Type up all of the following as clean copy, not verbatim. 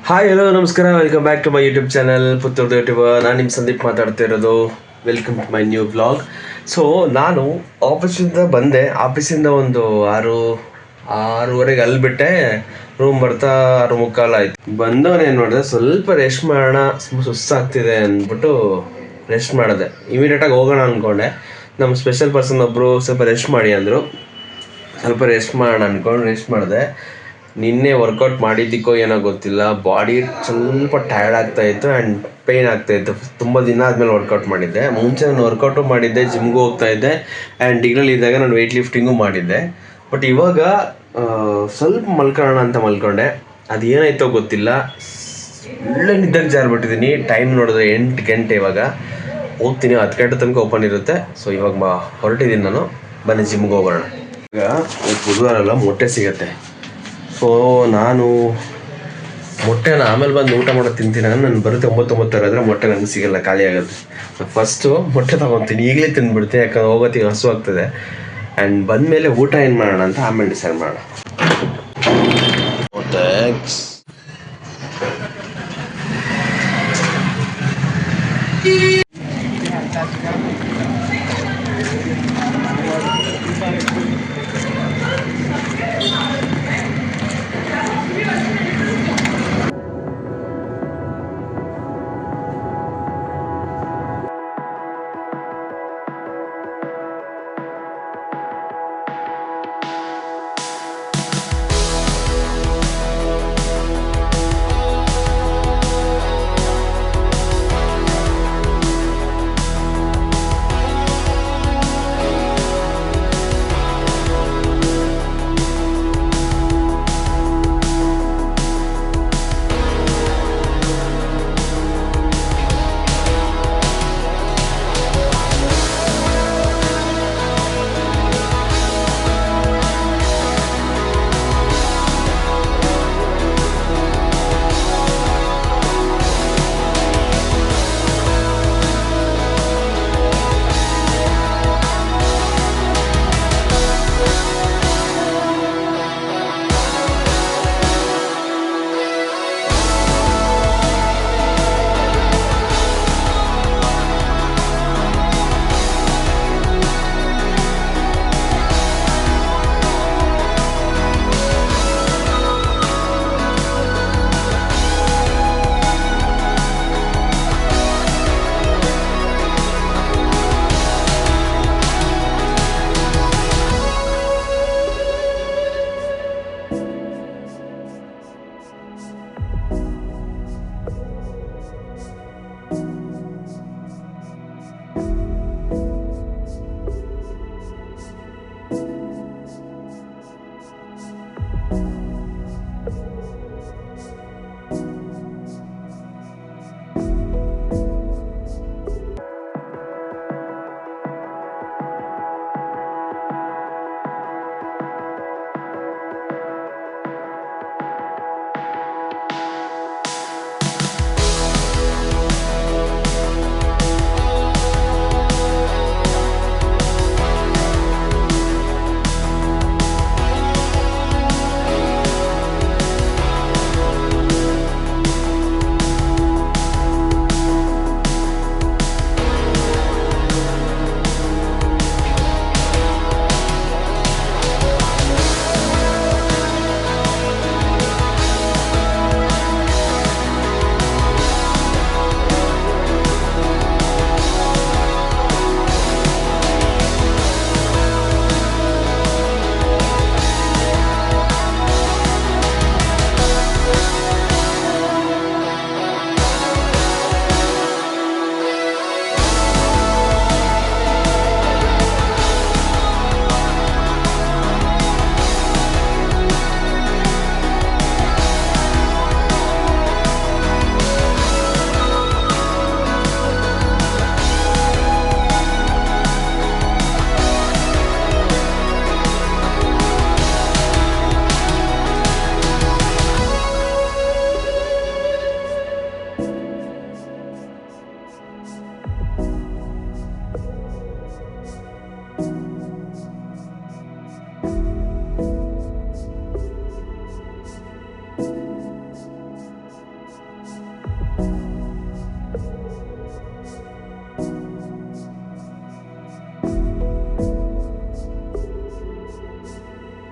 Hi hello ನಮಸ್ಕಾರ, welcome back to my YouTube channel ಪುತ್ತೂರ್ದು YouTuber. ನಾನು ನಿಮ್ಮ ಸಂದೀಪ್ ಮಾತಾಡ್ತಾ ಇರೋದು. Welcome to my new vlog. So ನಾನು ಆಫೀಸಿಂದ ಒಂದು 6:30ಗೆ ಅಲ್ಲಿ ಬಿಟ್ಟೆ. ರೂಮ್ ಬರ್ತಾ 6:45 ಆಯಿತು. ಬಂದವನೇನು ಮಾಡಿದೆ, ಸ್ವಲ್ಪ ರೆಸ್ಟ್ ಮಾಡೋಣ, ಸುಸ್ತಾಗ್ತಿದೆ ಅಂದ್ಬಿಟ್ಟು ರೆಸ್ಟ್ ಮಾಡಿದೆ. ಇಮಿಡಿಯೇಟಾಗಿ ಹೋಗೋಣ ಅಂದ್ಕೊಂಡೆ. ನಮ್ಮ ಸ್ಪೆಷಲ್ ಪರ್ಸನ್ ಒಬ್ಬರು ಸ್ವಲ್ಪ ರೆಸ್ಟ್ ಮಾಡಿ ಅಂದರು. ಸ್ವಲ್ಪ ರೆಸ್ಟ್ ಮಾಡೋಣ ಅಂದ್ಕೊಂಡು ರೆಸ್ಟ್ ಮಾಡಿದೆ. ನಿನ್ನೆ ವರ್ಕೌಟ್ ಮಾಡಿದ್ದಕ್ಕೋ ಏನೋ ಗೊತ್ತಿಲ್ಲ, ಬಾಡಿ ಸ್ವಲ್ಪ ಟಯರ್ಡ್ ಆಗ್ತಾಯಿತ್ತು ಆ್ಯಂಡ್ ಪೇಯ್ನ್ ಆಗ್ತಾಯಿತ್ತು. ತುಂಬ ದಿನ ಆದಮೇಲೆ ವರ್ಕೌಟ್ ಮಾಡಿದ್ದೆ. ಮುಂಚೆ ನಾನು ವರ್ಕೌಟು ಮಾಡಿದ್ದೆ, ಜಿಮ್ಗೂ ಹೋಗ್ತಾಯಿದ್ದೆ ಆ್ಯಂಡ್ ಡಿಗ್ರಿಲಿದ್ದಾಗ ನಾನು ವೆಯ್ಟ್ ಲಿಫ್ಟಿಂಗು ಮಾಡಿದ್ದೆ. ಬಟ್ ಇವಾಗ ಸ್ವಲ್ಪ ಮಲ್ಕೊಳ್ಳೋಣ ಅಂತ ಮಲ್ಕೊಂಡೆ. ಅದು ಏನಾಯ್ತೋ ಗೊತ್ತಿಲ್ಲ, ಒಳ್ಳೆ ನಿದ್ದೆಗೆ ಜಾರ್ಬಿಟ್ಟಿದ್ದೀನಿ. ಟೈಮ್ ನೋಡಿದ್ರೆ 8 ಗಂಟೆ. ಇವಾಗ ಹೋಗ್ತೀನಿ, 10 ಗಂಟೆ ತನಕ ಓಪನ್ ಇರುತ್ತೆ. ಸೊ ಇವಾಗ ಹೊರಟಿದ್ದೀನಿ ನಾನು. ಬನ್ನಿ ಜಿಮ್ಗೆ ಹೋಗೋಣ. ಈಗ ಬುಧವಾರ ಮೊಟ್ಟೆ ಸಿಗುತ್ತೆ. ಸೊ ನಾನು ಮೊಟ್ಟೆನ ಆಮೇಲೆ ಬಂದು ಊಟ ಮಾಡೋದು ತಿಂತೀನಿ. ನಾನು ಬರುತ್ತೆ 9:30 ಮೊಟ್ಟೆ ನನಗೆ ಸಿಗೋಲ್ಲ, ಖಾಲಿ ಆಗುತ್ತೆ. ಫಸ್ಟು ಮೊಟ್ಟೆ ತೊಗೊತೀನಿ, ಈಗಲೇ ತಿಂದ್ಬಿಡ್ತೀನಿ, ಯಾಕಂದ್ರೆ ಹೋಗೋತ್ತಿಗೆ ಹಸು ಆಗ್ತದೆ. ಆ್ಯಂಡ್ ಬಂದಮೇಲೆ ಊಟ ಏನು ಮಾಡೋಣ ಅಂತ ಆಮೇಲೆ ಡಿಸೈಡ್ ಮಾಡೋಣ. ಥ್ಯಾಂಕ್ಸ್.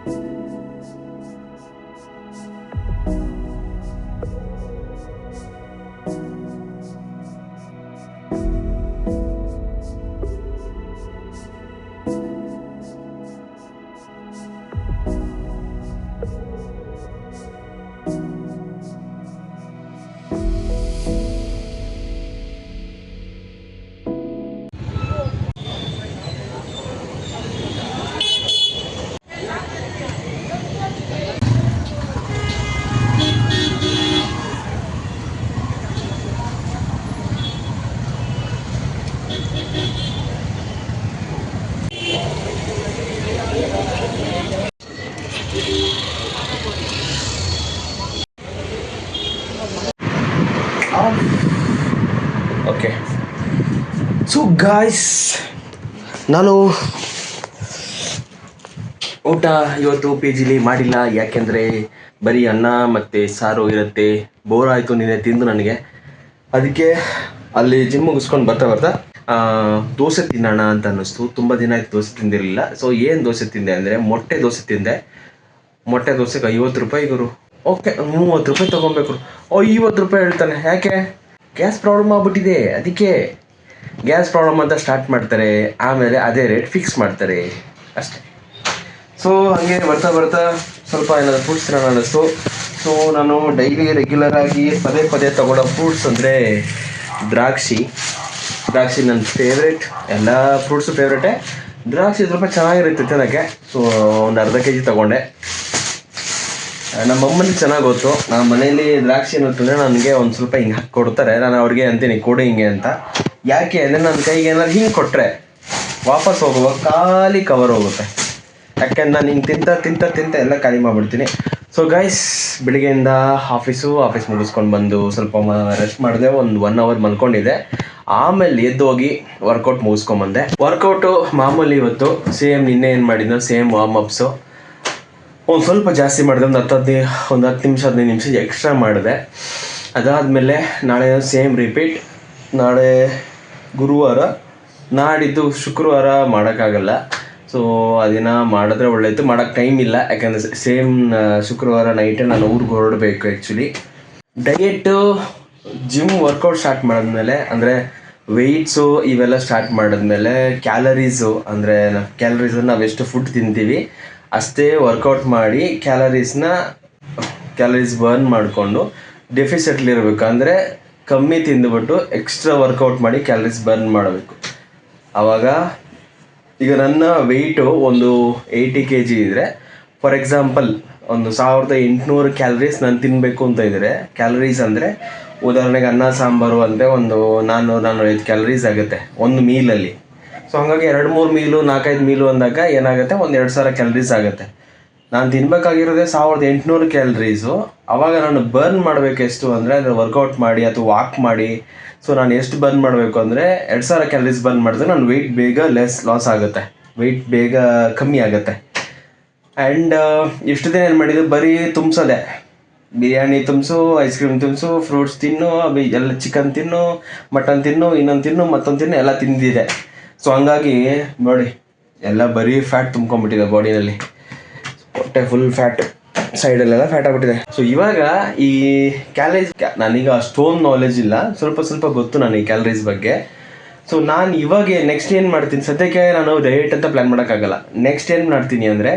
ಓಕೆ, ಸೊ ಗಾಯ್ಸ್, ನಾನು ಊಟ ಇವತ್ತು ಪಿ ಜಿಲಿ ಮಾಡಿಲ್ಲ. ಯಾಕೆಂದರೆ ಬರೀ ಅನ್ನ ಮತ್ತು ಸಾರು ಇರುತ್ತೆ. ಬೋರ್ ಆಯಿತು ನಿನ್ನೆ ತಿಂದು ನನಗೆ. ಅದಕ್ಕೆ ಅಲ್ಲಿ ಜಿಮ್ ಮುಗಿಸ್ಕೊಂಡು ಬರ್ತಾ ದೋಸೆ ತಿನ್ನೋಣ ಅಂತ ಅನ್ನಿಸ್ತು. ತುಂಬ ದಿನ ಆಯ್ತು ದೋಸೆ ತಿಂದಿರಲಿಲ್ಲ. ಸೊ ಏನು ದೋಸೆ ತಿಂದೆ ಅಂದರೆ ಮೊಟ್ಟೆ ದೋಸೆ ತಿಂದೆ. ಮೊಟ್ಟೆ ದೋಸೆಗೆ 50 ರೂಪಾಯಿ ಗುರು. ಓಕೆ, 30 ರೂಪಾಯಿ ತೊಗೊಬೇಕು. 50 ರೂಪಾಯಿ ಹೇಳ್ತಾನೆ. ಯಾಕೆ? ಗ್ಯಾಸ್ ಪ್ರಾಬ್ಲಮ್ ಆಗ್ಬಿಟ್ಟಿದೆ. ಅದಕ್ಕೆ ಗ್ಯಾಸ್ ಪ್ರಾಬ್ಲಮ್ ಅಂತ ಸ್ಟಾರ್ಟ್ ಮಾಡ್ತಾರೆ, ಆಮೇಲೆ ಅದೇ ರೇಟ್ ಫಿಕ್ಸ್ ಮಾಡ್ತಾರೆ ಅಷ್ಟೇ. ಸೊ ಹಾಗೆ ಬರ್ತಾ ಸ್ವಲ್ಪ ಏನಾದರೂ ಫ್ರೂಟ್ಸ್ ತಿನ್ನೋಣ ಅನ್ನಿಸ್ತು. ಸೊ ನಾನು ಡೈಲಿ ರೆಗ್ಯುಲರಾಗಿ ಪದೇ ತೊಗೊಳ್ಳೋ ಫ್ರೂಟ್ಸ್ ಅಂದರೆ ದ್ರಾಕ್ಷಿ ನನ್ನ ಫೇವ್ರೇಟ್. ಎಲ್ಲ ಫ್ರೂಟ್ಸು ಫೇವ್ರೇಟೇ. ದ್ರಾಕ್ಷಿ ಸ್ವಲ್ಪ ಚೆನ್ನಾಗಿರುತ್ತೆ ತಿನ್ನೋಕ್ಕೆ. ಸೊ ಒಂದು ಅರ್ಧ kg ತೊಗೊಂಡೆ. ನಮ್ಮಮ್ಮನಿಗೆ ಚೆನ್ನಾಗಿ ಗೊತ್ತು. ನಮ್ಮ ಮನೇಲಿ ದ್ರಾಕ್ಷಿ ಅನ್ನೋತಂದರೆ ನನಗೆ ಒಂದು ಸ್ವಲ್ಪ ಹಿಂಗೆ ಹಾಕಿ ಕೊಡ್ತಾರೆ. ನಾನು ಅವ್ರಿಗೆ ಅಂತೀನಿ ಕೊಡು ಹಿಂಗೆ ಅಂತ. ಯಾಕೆ ಅಂದರೆ ನನ್ನ ಕೈಗೆ ಏನಾದ್ರು ಹಿಂಗೆ ಕೊಟ್ಟರೆ ವಾಪಸ್ ಹೋಗುವಾಗ ಖಾಲಿ ಕವರ್ ಹೋಗುತ್ತೆ. ಯಾಕೆಂದ್ರೆ ನಾನು ಹಿಂಗೆ ತಿಂತ ಎಲ್ಲ ಖಾಲಿ ಮಾಡಿಬಿಡ್ತೀನಿ. ಸೊ ಗೈಸ್, ಬೆಳಿಗ್ಗೆಯಿಂದ ಆಫೀಸ್ ಮುಗಿಸ್ಕೊಂಡು ಬಂದು ಸ್ವಲ್ಪ ರೆಸ್ಟ್ ಮಾಡಿದೆ. ಒಂದು 1 hour ಮಲ್ಕೊಂಡಿದ್ದೆ. ಆಮೇಲೆ ಎದ್ದು ಹೋಗಿ ವರ್ಕೌಟ್ ಮುಗಿಸ್ಕೊಂಬಂದೆ. ವರ್ಕೌಟು ಮಾಮೂಲಿ ಇವತ್ತು ಸೇಮ್ ನಿನ್ನೆ ಏನು ಮಾಡಿದ್ನೋ ಸೇಮ್ ವಾರ್ಮಪ್ಸು. ಒಂದು ಸ್ವಲ್ಪ ಜಾಸ್ತಿ ಮಾಡಿದೆ. ಒಂದು 10 ನಿಮಿಷ 15 ನಿಮಿಷ ಎಕ್ಸ್ಟ್ರಾ ಮಾಡಿದೆ. ಅದಾದಮೇಲೆ ನಾಳೆ ಸೇಮ್ ರಿಪೀಟ್. ನಾಳೆ ಗುರುವಾರ, ನಾಡಿದ್ದು ಶುಕ್ರವಾರ ಮಾಡೋಕ್ಕಾಗಲ್ಲ. ಸೊ ಅದನ್ನು ಮಾಡಿದ್ರೆ ಒಳ್ಳೆಯಿತ್ತು. ಮಾಡೋಕ್ಕೆ ಟೈಮ್ ಇಲ್ಲ. ಯಾಕಂದರೆ ಸೇಮ್ ಶುಕ್ರವಾರ ನೈಟೇ ನಾನು ಊರಿಗೆ ಹೊರಡಬೇಕು actually. Diet, gym workout start ಮಾಡಿದ್ಮೇಲೆ ಅಂದರೆ ವೆಯ್ಟ್ಸು ಇವೆಲ್ಲ ಸ್ಟಾರ್ಟ್ ಮಾಡಿದ್ಮೇಲೆ ಕ್ಯಾಲರೀಸು ಅಂದರೆ ನಾವೆಷ್ಟು ಫುಡ್ ತಿಂತೀವಿ ಅಷ್ಟೇ ವರ್ಕೌಟ್ ಮಾಡಿ ಕ್ಯಾಲರೀಸ್ ಬರ್ನ್ ಮಾಡಿಕೊಂಡು ಡೆಫಿಸಿಟ್ಲಿರಬೇಕು. ಅಂದರೆ ಕಮ್ಮಿ ತಿಂದುಬಿಟ್ಟು ಎಕ್ಸ್ಟ್ರಾ ವರ್ಕೌಟ್ ಮಾಡಿ ಕ್ಯಾಲರೀಸ್ ಬರ್ನ್ ಮಾಡಬೇಕು. ಆವಾಗ ಈಗ ನನ್ನ ವೆಯ್ಟು ಒಂದು 80 kg ಇದ್ದರೆ, ಫಾರ್ ಎಕ್ಸಾಂಪಲ್ ಒಂದು 1800 ಕ್ಯಾಲರೀಸ್ ನಾನು ತಿನ್ನಬೇಕು ಅಂತ ಇದ್ದರೆ, ಕ್ಯಾಲರೀಸ್ ಅಂದರೆ ಉದಾಹರಣೆಗೆ ಅನ್ನ ಸಾಂಬಾರು ಅಂದರೆ ಒಂದು 400-405 ಕ್ಯಾಲರೀಸ್ ಆಗುತ್ತೆ ಒಂದು ಮೀಲಲ್ಲಿ. ಸೊ ಹಾಗಾಗಿ 2-3 ಮೀಲು 4-5 ಮೀಲು ಅಂದಾಗ ಏನಾಗುತ್ತೆ, ಒಂದು 2000 ಕ್ಯಾಲರೀಸ್ ಆಗುತ್ತೆ. ನಾನು ತಿನ್ನಬೇಕಾಗಿರೋದೇ 1800 ಕ್ಯಾಲರೀಸು. ಆವಾಗ ನಾನು ಬರ್ನ್ ಮಾಡಬೇಕು ಎಷ್ಟು ಅಂದರೆ, ಅದರ ವರ್ಕೌಟ್ ಮಾಡಿ ಅಥವಾ ವಾಕ್ ಮಾಡಿ. ಸೊ ನಾನು ಎಷ್ಟು ಬರ್ನ್ ಮಾಡಬೇಕು ಅಂದರೆ 2000 ಕ್ಯಾಲರೀಸ್ ಬರ್ನ್ ಮಾಡಿದ್ರೆ ನಾನು ವೆಯ್ಟ್ ಬೇಗ ಲಾಸ್ ಆಗುತ್ತೆ, ವೆಯ್ಟ್ ಬೇಗ ಕಮ್ಮಿ ಆಗುತ್ತೆ. ಆ್ಯಂಡ್ ಇಷ್ಟು ದಿನ ಏನು ಮಾಡಿದ್ದು, ಬರೀ ತುಂಬಿಸೋದೆ. ಬಿರಿಯಾನಿ ತುಂಬಿಸು, ಐಸ್ ಕ್ರೀಮ್ ತುಂಬಿಸು, ಫ್ರೂಟ್ಸ್ ತಿನ್ನು, ಎಲ್ಲ ಚಿಕನ್ ತಿನ್ನು, ಮಟನ್ ತಿನ್ನು, ಇನ್ನೊಂದು ತಿನ್ನು, ಮತ್ತೊಂದು ತಿನ್ನು, ಎಲ್ಲ ತಿಂದಿದೆ. ಸೊ ಹಂಗಾಗಿ ನೋಡಿ ಎಲ್ಲ ಬರೀ ಫ್ಯಾಟ್ ತುಂಬ್ಕೊಂಡ್ಬಿಟ್ಟಿದೆ ಬಾಡಿನಲ್ಲಿ. ಹೊಟ್ಟೆ ಫುಲ್ ಫ್ಯಾಟ್, ಸೈಡಲ್ಲೆಲ್ಲ ಫ್ಯಾಟ್ ಆಗಿಬಿಟ್ಟಿದೆ. ಸೊ ಇವಾಗ ಈ ಕ್ಯಾಲರೀಸ್ ನನಗೆ ಅಷ್ಟೊಂದು ನಾಲೆಜ್ ಇಲ್ಲ, ಸ್ವಲ್ಪ ಗೊತ್ತು ನನಗೆ ಕ್ಯಾಲರೀಸ್ ಬಗ್ಗೆ. ಸೊ ನಾನು ಇವಾಗ ನೆಕ್ಸ್ಟ್ ಏನು ಮಾಡ್ತೀನಿ, ಸದ್ಯಕ್ಕೆ ನಾನು ಡಯಟ್ ಅಂತ ಪ್ಲ್ಯಾನ್ ಮಾಡೋಕ್ಕಾಗಲ್ಲ. ನೆಕ್ಸ್ಟ್ ಏನು ಮಾಡ್ತೀನಿ ಅಂದರೆ,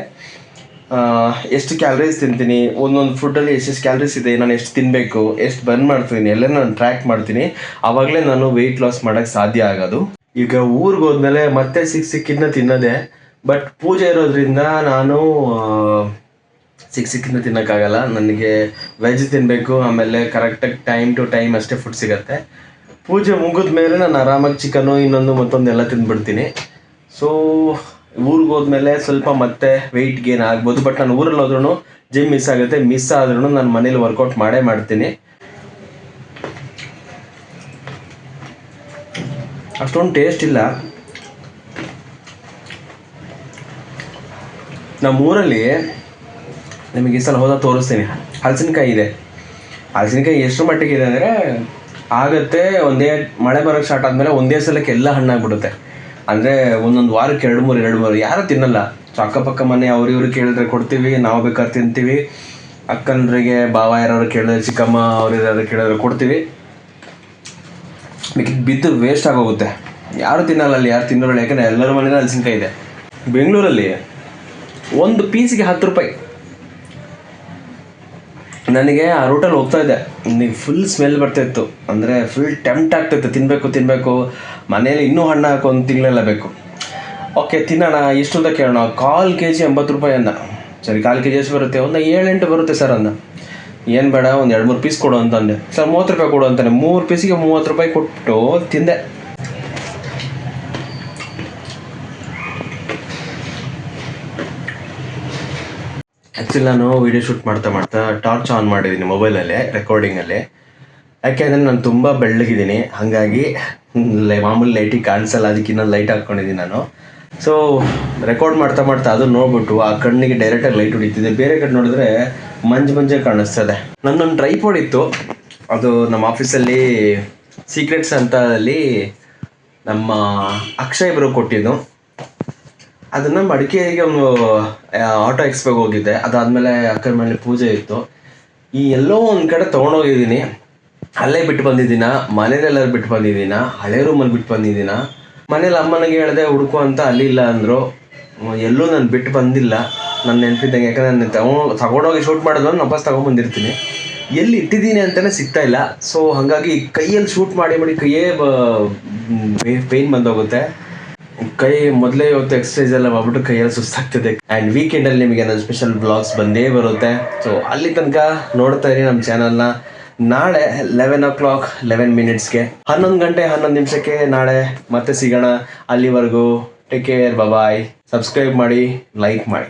ಎಷ್ಟು ಕ್ಯಾಲರೀಸ್ ತಿಂತೀನಿ, ಒಂದೊಂದು ಫುಡ್ಡಲ್ಲಿ ಎಷ್ಟೆಷ್ಟು ಕ್ಯಾಲರೀಸ್ ಇದೆ, ನಾನು ಎಷ್ಟು ತಿನ್ನಬೇಕು, ಎಷ್ಟು ಬರ್ನ್ ಮಾಡ್ತೀನಿ ಎಲ್ಲ ನಾನು ಟ್ರ್ಯಾಕ್ ಮಾಡ್ತೀನಿ. ಆವಾಗಲೇ ನಾನು ವೆಯ್ಟ್ ಲಾಸ್ ಮಾಡೋಕ್ಕೆ ಸಾಧ್ಯ ಆಗೋದು. ಈಗ ಊರಿಗೆ ಹೋದ್ಮೇಲೆ ಮತ್ತೆ ಸಿಕ್ಕಿದ್ದನ್ನ ತಿನ್ನೋದೆ. ಬಟ್ ಪೂಜೆ ಇರೋದ್ರಿಂದ ನಾನು ಸಿಕ್ಕಿದ್ದನ್ನ ತಿನ್ನೋಕ್ಕಾಗಲ್ಲ. ನನಗೆ ವೆಜ್ ತಿನ್ನಬೇಕು. ಆಮೇಲೆ ಕರೆಕ್ಟಾಗಿ ಟೈಮ್ ಟು ಟೈಮ್ ಅಷ್ಟೇ ಫುಡ್ ಸಿಗುತ್ತೆ. ಪೂಜೆ ಮುಗಿದ ಮೇಲೆ ನಾನು ಆರಾಮಾಗಿ ಚಿಕನ್ನು ಮತ್ತೊಂದೆಲ್ಲ ತಿಂದ್ಬಿಡ್ತೀನಿ. ಸೊ ಊರಿಗೆ ಹೋದ್ಮೇಲೆ ಸ್ವಲ್ಪ ಮತ್ತೆ ವೆಯ್ಟ್ ಗೇನ್ ಆಗ್ಬೋದು. ಬಟ್ ನಾನು ಊರಲ್ಲಿ ಹೋದ್ರೂ ಜಿಮ್ ಮಿಸ್ ಆಗುತ್ತೆ. ಮಿಸ್ ಆದ್ರೂ ನಾನು ಮನೇಲಿ ವರ್ಕೌಟ್ ಮಾಡ್ತೀನಿ. ಅಷ್ಟೊಂದು ಟೇಸ್ಟ್ ಇಲ್ಲ. ನಮ್ಮೂರಲ್ಲಿ ನಿಮಗೆ ಈ ಸಲ ಹೋದಾಗ ತೋರಿಸ್ತೀನಿ. ಹಲಸಿನಕಾಯಿ ಇದೆ. ಹಲಸಿನಕಾಯಿ ಎಷ್ಟು ಮಟ್ಟಿಗೆ ಇದೆ ಅಂದರೆ, ಆಗುತ್ತೆ ಒಂದೇ ಮಳೆ ಬರೋಕ್ಕೆ ಸ್ಟಾರ್ಟ್ ಆದಮೇಲೆ ಒಂದೇ ಸಲಕ್ಕೆ ಎಲ್ಲ ಹಣ್ಣಾಗ್ಬಿಡುತ್ತೆ. ಅಂದರೆ ಒಂದೊಂದು ವಾರಕ್ಕೆ 2-3 ಯಾರೂ ತಿನ್ನಲ್ಲ. ಸೊ ಅಕ್ಕಪಕ್ಕ ಮನೆ ಇವ್ರು ಕೇಳಿದ್ರೆ ಕೊಡ್ತೀವಿ, ನಾವು ಬೇಕಾದ್ರೆ ತಿಂತೀವಿ. ಅಕ್ಕಂದ್ರಿಗೆ ಭಾವ ಯಾರು ಕೇಳಿದ್ರೆ, ಚಿಕ್ಕಮ್ಮ ಅವ್ರು ಯಾರು ಕೇಳಿದ್ರೆ ಕೊಡ್ತೀವಿ. ಬಿದ್ದು ವೇಸ್ಟ್ ಆಗೋಗುತ್ತೆ. ಯಾರು ತಿನ್ನಲ್ಲ ಅಲ್ಲಿ, ಯಾರು ತಿನ್ನೋರು, ಯಾಕಂದರೆ ಎಲ್ಲರ ಮನೇಲಿ ಹಲಸಿನಕಾಯಿ ಇದೆ. ಬೆಂಗಳೂರಲ್ಲಿ ಒಂದು ಪೀಸಿಗೆ 10 ರೂಪಾಯಿ. ನನಗೆ ಆ ರೂಟಲ್ಲಿ ಹೋಗ್ತಾ ಇದ್ದೆ, ನನಗೆ ಫುಲ್ ಸ್ಮೆಲ್ ಬರ್ತಾಯಿತ್ತು, ಅಂದರೆ ಫುಲ್ ಟೆಂಪ್ಟ್ ಆಗ್ತಾಯಿತ್ತು ತಿನ್ನಬೇಕು. ಮನೇಲಿ ಇನ್ನೂ ಹಣ್ಣು ಹಾಕೋ 1 ತಿಂಗಳೆಲ್ಲ ಬೇಕು. ಓಕೆ ತಿನ್ನೋಣ, ಎಷ್ಟು ಅಂತ ಕೇಳೋಣ. 1/4 kg 80 ರೂಪಾಯಿ ಅಂದ. ಸರಿ 1/4 kg ಎಷ್ಟು ಬರುತ್ತೆ? ಒಂದು 7-8 ಬರುತ್ತೆ ಸರ್ ಅಂದ. ಏನು ಬೇಡ, ಒಂದು 2-3 ಪೀಸ್ ಕೊಡು ಅಂತಂದೆ. ಸರ್ 30 ರೂಪಾಯಿ ಕೊಡು ಅಂತಾನೆ. 3 ಪೀಸಿಗೆ 30 ರೂಪಾಯಿ ಕೊಟ್ಟು ತಿಂದೆ. ಆ್ಯಕ್ಚುಲಿ ನಾನು ವೀಡಿಯೋ ಶೂಟ್ ಮಾಡ್ತಾ ಟಾರ್ಚ್ ಆನ್ ಮಾಡಿದ್ದೀನಿ ಮೊಬೈಲಲ್ಲೇ, ರೆಕಾರ್ಡಿಂಗಲ್ಲಿ. ಯಾಕೆಂದರೆ ನಾನು ತುಂಬ ಬೆಳ್ಳಗಿದ್ದೀನಿ, ಹಾಗಾಗಿ ಮಾಮೂಲಿ ಲೈಟಿಗೆ ಕಾಣಿಸಲ್ಲ, ಅದಕ್ಕೆ ಇನ್ನೊಂದು ಲೈಟ್ ಹಾಕ್ಕೊಂಡಿದ್ದೀನಿ ನಾನು. ಸೊ ರೆಕಾರ್ಡ್ ಮಾಡ್ತಾ ಅದು ನೋಡ್ಬಿಟ್ಟು ಆ ಕಣ್ಣಿಗೆ ಡೈರೆಕ್ಟಾಗಿ ಲೈಟ್ ಹೊಡಿತಿದ್ದೆ. ಬೇರೆ ಕಡೆ ನೋಡಿದ್ರೆ ಮಂಜೆ ಕಾಣಿಸ್ತದೆ. ನನ್ನೊಂದು ಟ್ರೈಪಾಡ್ ಇತ್ತು, ಅದು ನಮ್ಮ ಆಫೀಸಲ್ಲಿ ಸೀಕ್ರೆಟ್ಸ್ ಅಂತ ಅಲ್ಲಿ ನಮ್ಮ ಅಕ್ಷಯ್ ಬರೋ ಕೊಟ್ಟಿದ್ದು. ಅದನ್ನು ಮಡಿಕೇರಿಗೆ ಒಂದು ಆಟೋ ಎಕ್ಸ್ಪೋಗೆ ಹೋಗಿದ್ದೆ. ಅದಾದಮೇಲೆ ಅಕ್ಕನ ಮನೇಲಿ ಪೂಜೆ ಇತ್ತು. ಈ ಎಲ್ಲೋ ಒಂದು ಕಡೆ ತೊಗೊಂಡೋಗಿದ್ದೀನಿ, ಅಲ್ಲೇ ಬಿಟ್ಟು ಬಂದಿದ್ದೀನ, ಮನೇಲೆಲ್ಲರೂ ಬಿಟ್ಟು ಬಂದಿದ್ದೀನ, ಹಳೆ ರೂಮಲ್ಲಿ ಬಿಟ್ಟು ಬಂದಿದ್ದೀನ. ಮನೇಲಿ ಅಮ್ಮನಿಗೆ ಹೇಳಿದೆ ಹುಡುಕು ಅಂತ, ಅಲ್ಲಿ ಇಲ್ಲ ಅಂದರು. ಎಲ್ಲೂ ನಾನು ಬಿಟ್ಟು ಬಂದಿಲ್ಲ, ನನ್ನ ನೆನಪಿದ್ದಂಗೆ. ಯಾಕಂದರೆ ನಾನು ತಗೊಂಡೋಗಿ ಶೂಟ್ ಮಾಡಿದ್ರು ವಾಪಸ್ ತೊಗೊಂಡ್ಬಂದಿರ್ತೀನಿ. ಎಲ್ಲಿ ಇಟ್ಟಿದ್ದೀನಿ ಅಂತಲೇ ಸಿಗ್ತಾ ಇಲ್ಲ. ಸೊ ಹಾಗಾಗಿ ಕೈಯಲ್ಲಿ ಶೂಟ್ ಮಾಡಿ ಕೈಯೇ ಪೇಯ್ನ್ ಬಂದೋಗುತ್ತೆ. ಕೈ ಮೊದಲೇ ಇವತ್ತು ಎಕ್ಸಸೈಸ್ ಎಲ್ಲ ಮಾಡ್ಬಿಟ್ಟು ಕೈಯೆಲ್ಲ ಸುಸ್ತಾಗ್ತದೆ. ಆ್ಯಂಡ್ ವೀಕೆಂಡಲ್ಲಿ ನಿಮಗೆ ಏನಾದ್ರು ಸ್ಪೆಷಲ್ ಬ್ಲಾಗ್ಸ್ ಬಂದೇ ಬರುತ್ತೆ. ಸೊ ಅಲ್ಲಿ ತನಕ ನೋಡ್ತಾ ಇರಿ ನಮ್ಮ ಚಾನಲ್ನ. ನಾಳೆ 11 o'clock 11 minutesಗೆ 11 ಗಂಟೆ 11 ನಿಮಿಷಕ್ಕೆ ನಾಳೆ ಮತ್ತೆ ಸಿಗೋಣ. ಅಲ್ಲಿವರೆಗೂ ಟೇಕ್ ಕೇರ್, ಬಾಯ್. ಸಬ್ಸ್ಕ್ರೈಬ್ ಮಾಡಿ, ಲೈಕ್ ಮಾಡಿ.